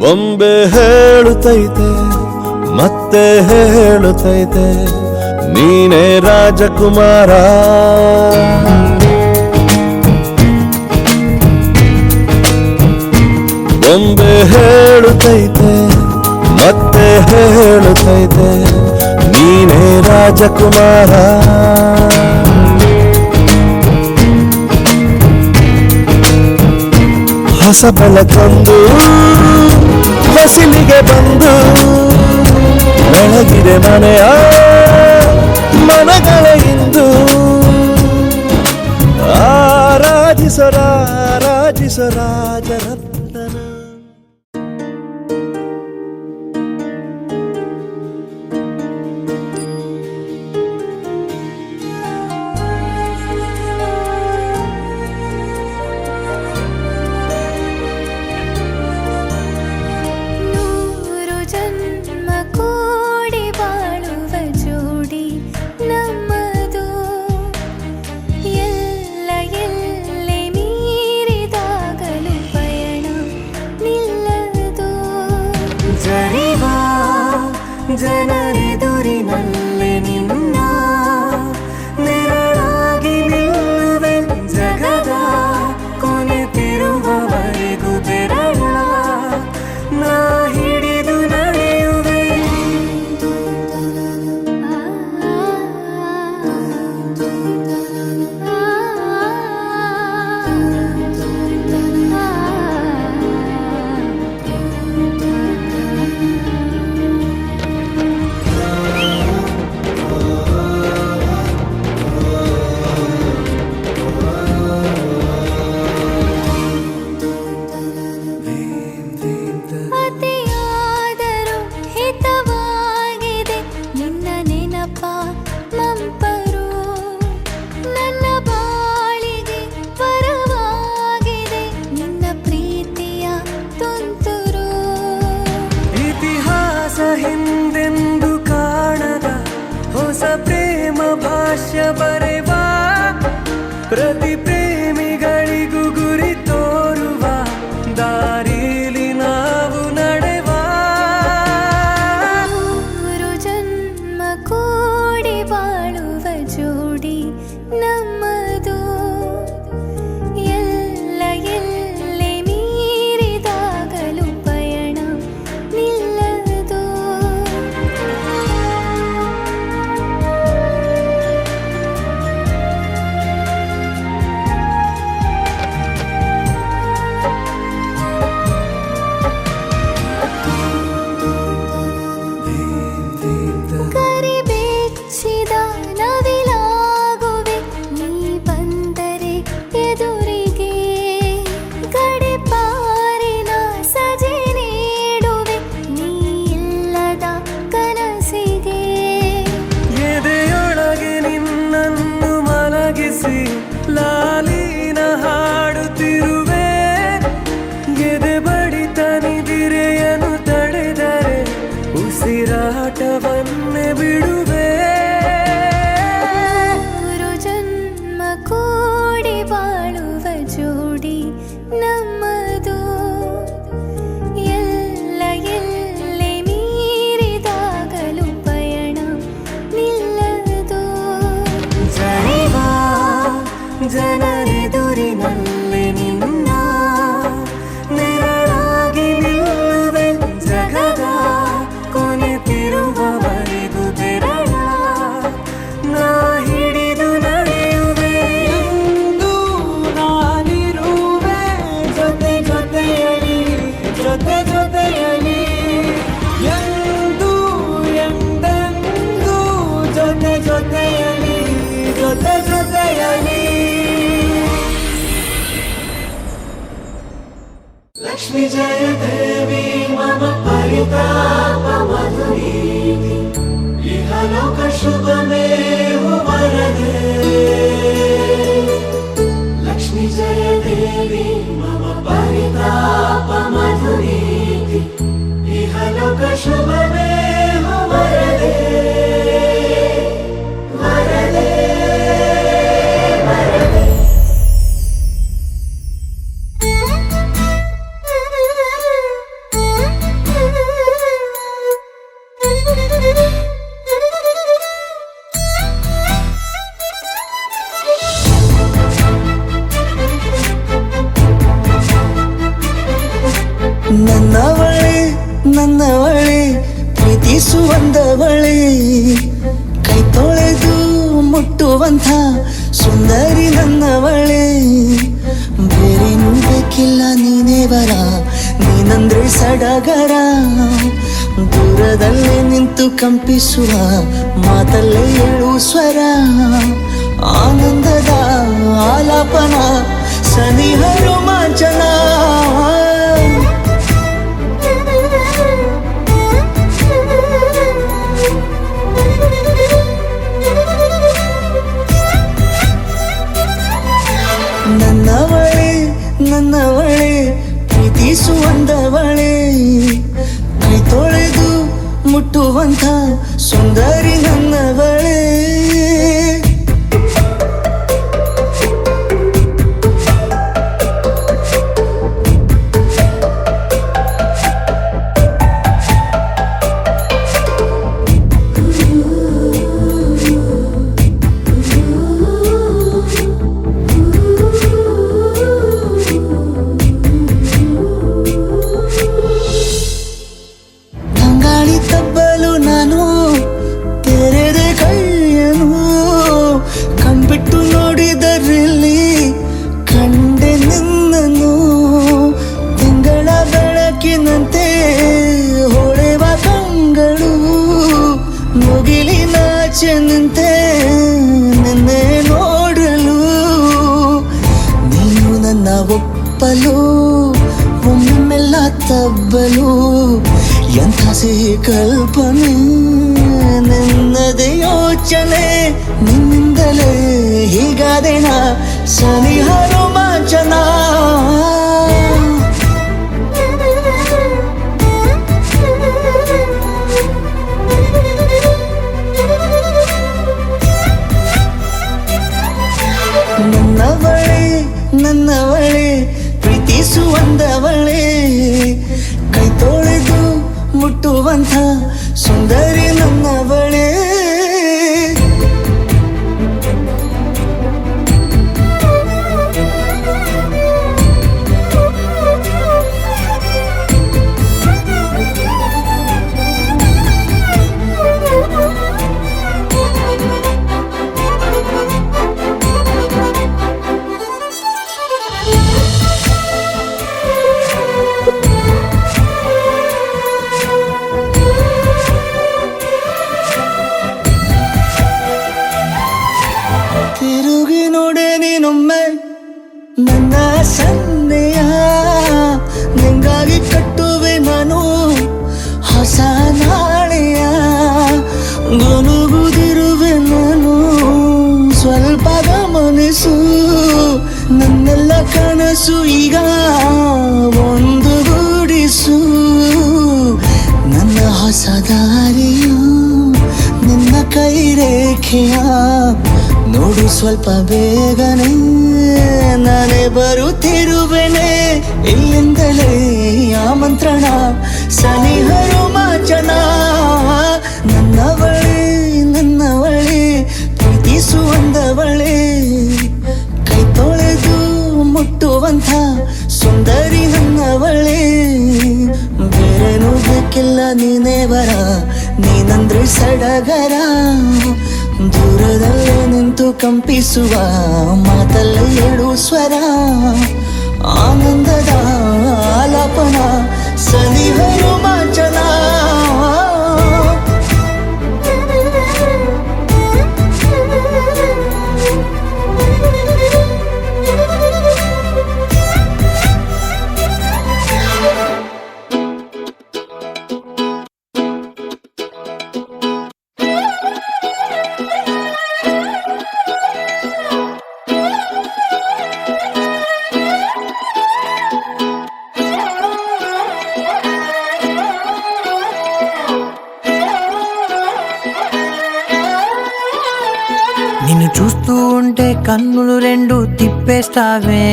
ಬೊಂಬೆ ಹೇಳುತ್ತೈತೆ ಮತ್ತೆ ಹೇಳುತ್ತೈತೆ ನೀನೇ ರಾಜಕುಮಾರ. ಬೊಂಬೆ ಹೇಳುತ್ತೈತೆ ಮತ್ತೆ ಹೇಳುತ್ತೈತೆ ನೀನೇ ರಾಜಕುಮಾರ. ಹೊಸ ಬೆಳಕೊಂದು ಹೊಸಿಲಿಗೆ ಬಂದು ಬೆಳಗಿದೆ ಮನೆಯ ಮನಗಳ ಇಂದು. ಆರಾಧಿಸೋ ರಾಜರತ್ನನ. ಜನರೆದುರಿನಲ್ಲಿ ನಿನ್ನ ನೆರಳಾಗಿ ನಿಲ್ಲುವೆ, ಜಗದ ಕೊನೆತಿರುವವರೆಗೂ ಬೆರಳ ನಾ ಹಿಡಿದು ನಡೆಯುವೆ. ಹಿಂದೆಂದು ಕಾಣದ ಹೊಸ ಪ್ರೇಮ ಭಾಷ್ಯ ಬರೆವಾ, ಪ್ರತಿ ಪ್ರೇಮಿಗಳಿಗೂ ಗುರಿ ತೋರುವ ದಾರಿಲಿ ನಾವು ನಡೆವಾ. ಮೂರು ಜನ್ಮ ಕೂಡಿ ಬಾಳುವ ಜೋಡಿ ನಮ್ಮದು, ಎಲ್ಲ ಎಲ್ಲೆ ಮೀರಿದಾಗಲೂ ಪಯಣ ನಿಲ್ಲದು. ಕರಿಬೆಚ್ಚಿದ ನವಿಲಾಗುವೆ ನೀ ಬಂದರೆ ಎದುರಿಗೆ, ಗಡಿಪಾರಿನ ಸಜೆ ನೀಡುವೆ ನೀ ಇಲ್ಲದ ಕನಸಿಗೆ. ಎದೆಯೊಳಗೆ ನಿನ್ನನ್ನು ಮಲಗಿಸಿ ಲಾಲಿನ ಹಾಡುತ್ತಿರುವೆ, ಎದೆ ಬಡಿತ ನಿದಿರೆಯನ್ನು ತಡೆದರೆ ಉಸಿರಾಟವನ್ನೇ ಬಿಡುವೆ. ಮೂರು ಜನ್ಮ ಕೂಡಿ ಬಾಳುವ ಜೋಡಿ ನಮ್ಮದು, ಎಲ್ಲ ಎಲ್ಲೆ ಮೀರಿದಾಗಲೂ ಪಯಣ ಬೀಳುವವರೆಗೂ ಬೆರಳ ನಾ ಹಿಡಿದು ನಡೆಯುವೆ ಎಂದು ನಾನಿರುವೆ ಜೊತೆ ಜೊತೆಯಲಿ ಜೊತೆ ಜೊತೆಯಲಿ ಎಂದು ಎಂದೆಂದು ಜೊತೆ ಜೊತೆಯಲಿ ಜೊತೆ ಜೊತೆಯಲಿ ಲಕ್ಷ್ಮೀ ಜಯ ದೇವಿ ಮಮ ಪರಿತಾಪ ಮಧುರೀತಿ ಇಹಲೋಕ ಶುಭಮೇವ ವರದೆ ಲಕ್ಷ್ಮೀ ಜಯ ದೇವಿ ಮಮ ಪರಿತಾಪ ಮಧುರೀತಿ ಇಹಲೋಕ ಶುಭಮೇವ ವರದೆ ವರದೆ ವರದೆ ನನ್ನವಳೆ ನನ್ನವಳೆ ಪ್ರೀತಿಸುವಂದವಳೆ ಕೈ ತೊಳೆದು ಮುಟ್ಟುವಂಥ ಸುಂದರಿ ನನ್ನವಳೆ ಬೇರೇನೂ ಬೇಕಿಲ್ಲ ನೀನೇ ಬರ ನೀನಂದ್ರೆ ಸಡಗರ ದೂರದಲ್ಲೇ ನಿಂತು ಕಂಪಿಸುವ ಮಾತಲ್ಲೇ ಏಳು ಸ್ವರ ಆನಂದದ ಆಲಾಪನ ಸನಿಹ ರೋಮಾಂಚನ ನನ್ನವಳೆ ನನ್ನವಳೆ ಪ್ರೀತಿಸುವಂದವಳೆ ಕೈ ತೊಳೆದು ಮುಟ್ಟುವಂಥ ಸುಂದರಿ ನನ್ನವಳೆ ತಂಗಾಳಿ ತಬ್ಬಲು ನಾನು ತೆರೆದೆ ಕೈಯನು ಕಂಬಿಟ್ಟು ನೋಡಿದರಲ್ಲಿ ಕಂಡೆ ನಿನ್ನನು ತಿಂಗಳ ಬೆಳಕಿನಂತೆ ಹೊಳೆವ ಕಂಗಳು ಮುಗಿಲಿನಾಚೆ ನಿಂತೆ ನಿನ್ನೆ ನೋಡಲು ನೀನು ನನ್ನ ಒಪ್ಪಲು ಒಮ್ಮೆಲ್ಲ ತಬ್ಬಲು ಎಂಥ ಸಿಹಿ ಕಲ್ಪನೆ ನಿನ್ನದೇ ಯೋಚನೆ ನಿನ್ನಿಂದಲೇ ಹೀಗಾದೆನ ಸನಿಹ ರೋಮಾಂಚನ ನನ್ನವಳೆ ನನ್ನವಳೆ ಪ್ರೀತಿಸುವಂದವಳೆ ಕೈ ತೊಳೆದು ಮುಟ್ಟುವಂಥ ಸುಂದರಿ ನನ್ನವಳೆ ತಿರುಗಿ ನೋಡೆ ನೀನೊಮ್ಮೆ ನನ್ನ ಸನ್ನೆಯ ನಿಂಗಾಗಿ ಕಟ್ಟುವೆ ನಾನು ಹೊಸ ನಾಳೆಯ ಗುನುಗುದಿರುವೆ ನಾನು ಸ್ವಲ್ಪ ಗಮನಿಸು ನನ್ನೆಲ್ಲ ಕನಸು ಈಗ ಒಂದು ಗೂಡಿಸು ನನ್ನ ಹೊಸ ದಾರಿಯು ನಿನ್ನ ಕೈ ರೇಖೆಯ ನೋಡು ಸ್ವಲ್ಪ ಬೇಗನೆ ನಾನೇ ಬರುತ್ತಿರುವೆನೆ ಇಲ್ಲಿಂದಲೇ ಆಮಂತ್ರಣ ಸನಿಹ ರೋಮಾಂಚನ ನನ್ನವಳೆ ನನ್ನವಳೆ ಪ್ರೀತಿಸುವಂದವಳೆ ಕೈ ತೊಳೆದು ಮುಟ್ಟುವಂಥ ಸುಂದರಿ ನನ್ನವಳೆ ಬೇರೇನೂ ಬೇಕಿಲ್ಲ ನೀನೇ ಬರ ನೀನಂದ್ರೆ ಸಡಗರ ದೂರದಲ್ಲೇ ನಿಂತು ಕಂಪಿಸುವ ಮಾತಲ್ಲೇ ಏಳು ಸ್ವರ ಆನಂದದ ಆಲಾಪನ ಸಲಿವೆ ರೋಮಾಂಚನ నిన్ను చూస్తూ ఉంటే కన్నులు రెండు తిప్పేస్తావే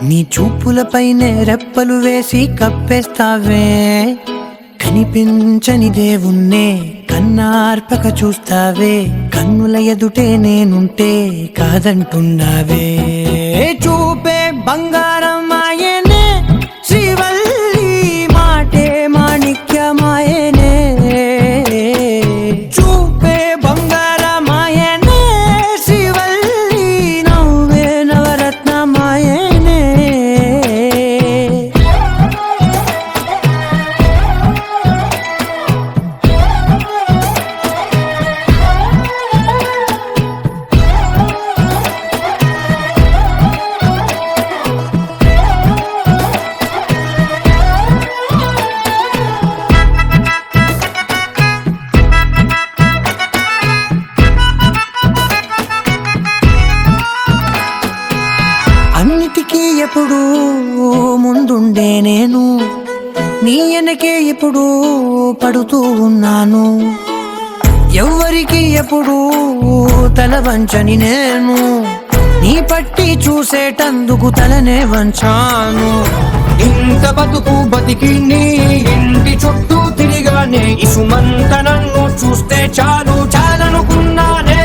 నీ చూపులపైనే రెప్పలు వేసి కప్పేస్తావే కనిపించని దేవుణ్ణే కన్నార్పక చూస్తావే కన్నుల ఎదుటే నేనుంటే కాదంటున్నావే చూపే బంగారం ఆయనే శ్రీవల్లి మాటే మాణిక్యమాయనే చూపే బంగారమాయనే శ్రీవల్లి నవ్వే నవరత్నమాయనే అన్నిటికీ ఎప్పుడు ముందుండే నేను నీ వెనకే ఎప్పుడు పడుతూ ఉన్నాను ఎవ్వరికి ఎప్పుడు తల వంచని నేను నీ పట్టి చూసేటందుకు తలనే వంచాను ఇంత బతుకు బతికి నీ ఇంటి చుట్టూ తిరిగానే ఇసుమంత నన్ను చూస్తే చాలు చాలనుకున్నానే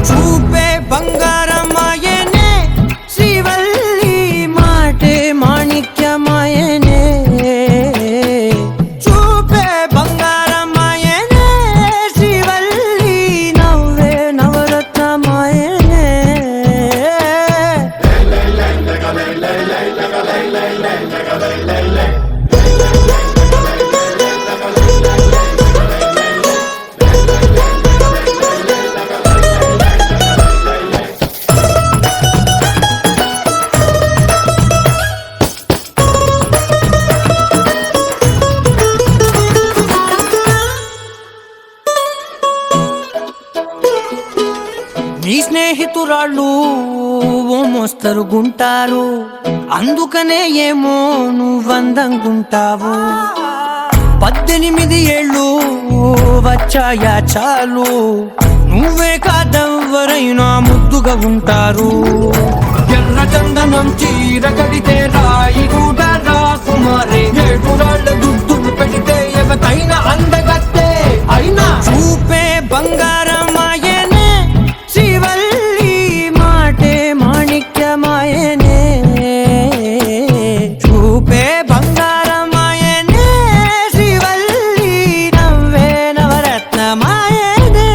చూపే బంగారమాయనే శ్రీవల్లి మాటే మాణిక్యమాయనే చూపే బంగారమాయనే శ్రీవల్లి నవ్వే నవరత్నమాయనే నీ స్నేహితురాళ్ళు ఓ మోస్తరు గుంటారు అందుకనే ఏమో నువ్వందంగుంటావు 18 ఏళ్ళు వచ్చాయా చాలు నువ్వే కాదెవ్వరైనా ముద్దుగా ఉంటారు ఎర్ర చందనం చీర కడితే రాయి కూడా రాకుమారే 7 రాళ్ళ దుద్దులు పెడితే ఎవతైనా అందగత్తే అయినా చూపే బంగారమాయనే శ్రీవల్లి మాటే మాణిక్యమాయనే చూపే బంగారమాయనే శ్రీవల్లి నవ్వే నవరత్నమాయనే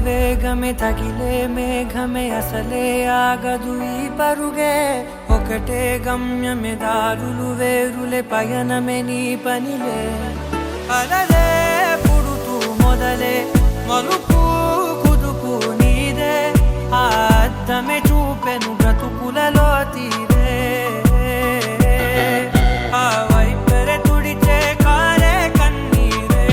వేగమే తగిలే మేఘమే అసలే ఆగదు ఈ పరుగే ఒకటే గమ్యమే దారులు వేరులే పయనమే నీ పనిలే అలలే పుడుతూ మొదలే మలుపు కుదుపు నీదే ఆ అద్దమే చూపెను బ్రతుకులలో తీరే ఆ వైపరే తుడిచే కారే కన్నీరే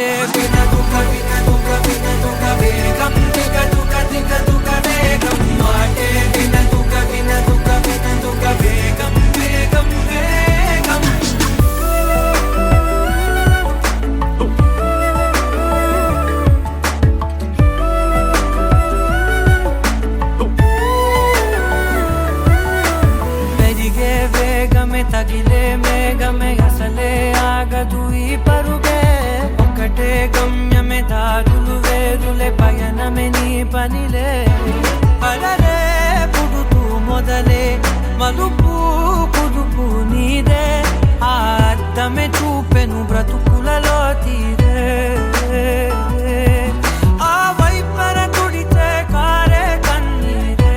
మాటే వినదు కవినదు కవినదు వేగం దిగదు కదిగదు వేగం మాటే వినదు కవినదు కవినదు వేగం వేగం వేగం పెరిగే వేగమే తగిలే మేఘమే అసలే ఆగదు ఈ పరుగే ఒకటే గమ్యమే దారులు వేరులే పయనమే నీ పనిలే అలరే పుడుతూ మొదలే మలుపు కుదుపు నీదే ఆ అర్థమే చూపెను బ్రతుకులలో తీరే ఆ వైపర తుడితే కారే కన్నీరే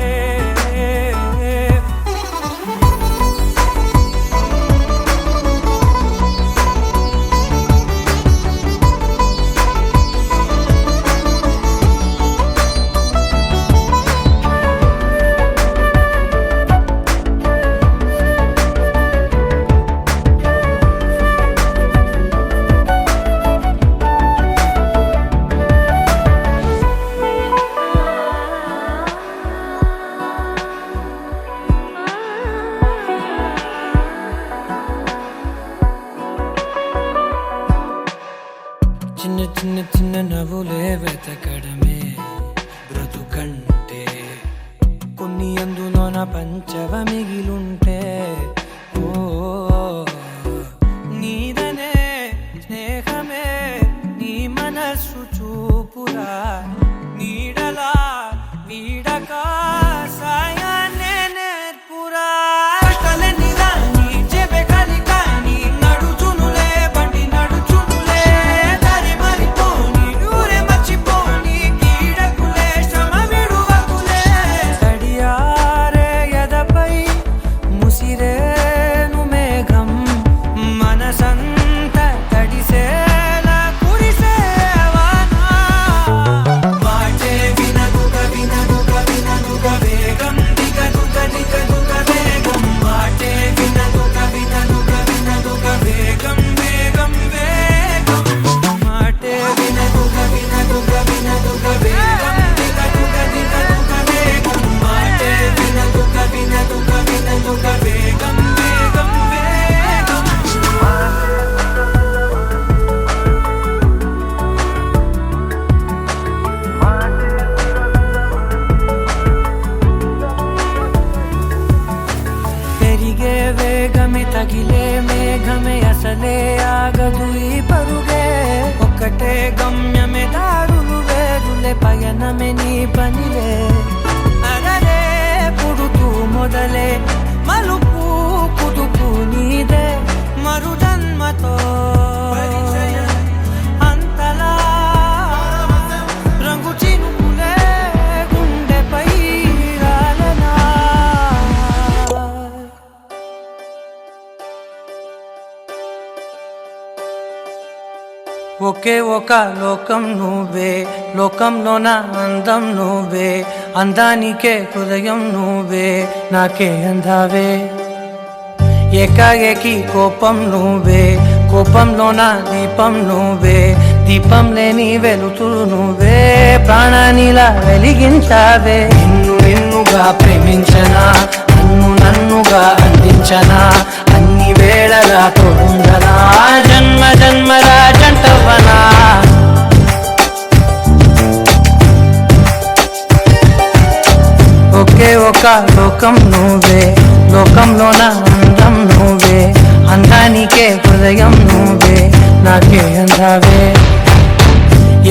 చిన్న చిన్న చిన్న నవ్వులే వెతకడమే బ్రతుకంటే కొన్ని అందులోన పంచవ మిగిలుంటే ఓ నీదనే స్నేహమే నీ మనస్సు చూపురా నీడలా వీడక సాయాన్నే నేర్పురా కలనిలా నీ చెబె కలికాని నడుచునులే బండి నడుచునులే దారి మరిపోని ఊరే మర్చిపోని కీడకులే శ్రమ విడువకులే తడియారే ఎదపై ముసిరేను మేఘం మనసంత తడిసేలా కురిసేవానా మాటే వినదు వినదు వినదు వేగం దిగదు దిగదు వేగం మాటే వినదు వినదు వినదు వేగం వేగం వేగం మాటే వినదు వినదు వినదు వేగం దిగదు దిగదు వేగం మాటే వినదు వినదు వినదు వేగం వేగం వేగం పెరిగే వేగమే తగిలే మేఘమే అసలే ఆగదు ఈ పరుగే ఒక్కటే గమ్యమే దారులు వేరులే పయనమే నీ పనిలే అరరే పుడుతూ మొదలే మలుపు కుదుపు నీదే మరు జన్మతో అంతలా రంగు చినుకులే గుండెపై రాలనా ఒకే ఒక లోకం నువ్వే లోకంలోన అందం నువ్వే అందానికే హృదయం నువ్వే నాకే అందావే ఏకాఏకి కోపం నువ్వే కోపంలోన దీపం నువ్వే దీపం లేని వెలుతురు నువ్వే ప్రాణానిలా వెలిగించావే నిన్నుగా ప్రేమించనా నన్నుగా అందించనా అన్ని వేళలా తోడుండనా జన్మ జన్మల జంటవనా ఒకే ఒక లోకం నువ్వే లోకంలోన అందం నువ్వే అందానికే హృదయం నువ్వే నాకే అందావే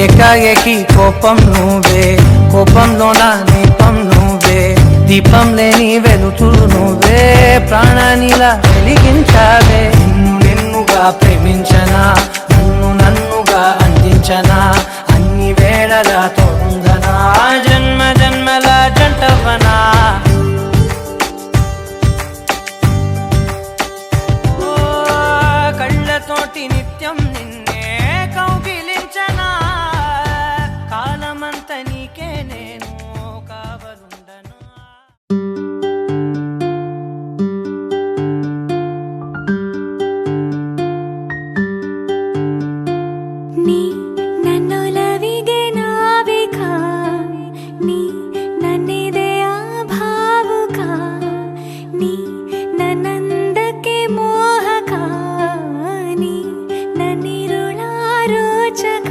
ఏకాఏకి కోపం నువ్వే కోపంలోన దీపం నువ్వే దీపం లేని వెలుతురు నువ్వే ప్రాణానిలా వెలిగించావే నిన్నుగా ప్రేమించనా నన్నుగా అందించనా అన్ని వేళలా తోడుందనా జన్మ జన్మల జంటవనా కళ్ళతోటి నిత్యం నిన్నే కౌగిలించనా కాలమంత నీకే నేను కావలుండనా నీ ನನ್ನೊಲವಿಗೆ ನಾವಿಕ ನೀ ನನ್ನಿದೆಯ ಭಾವುಕ ನೀ ನನ್ನಂದಕ್ಕೆ ಮೋಹಕ ನೀ ನನ್ನಿರುಳ ರೋಚಕ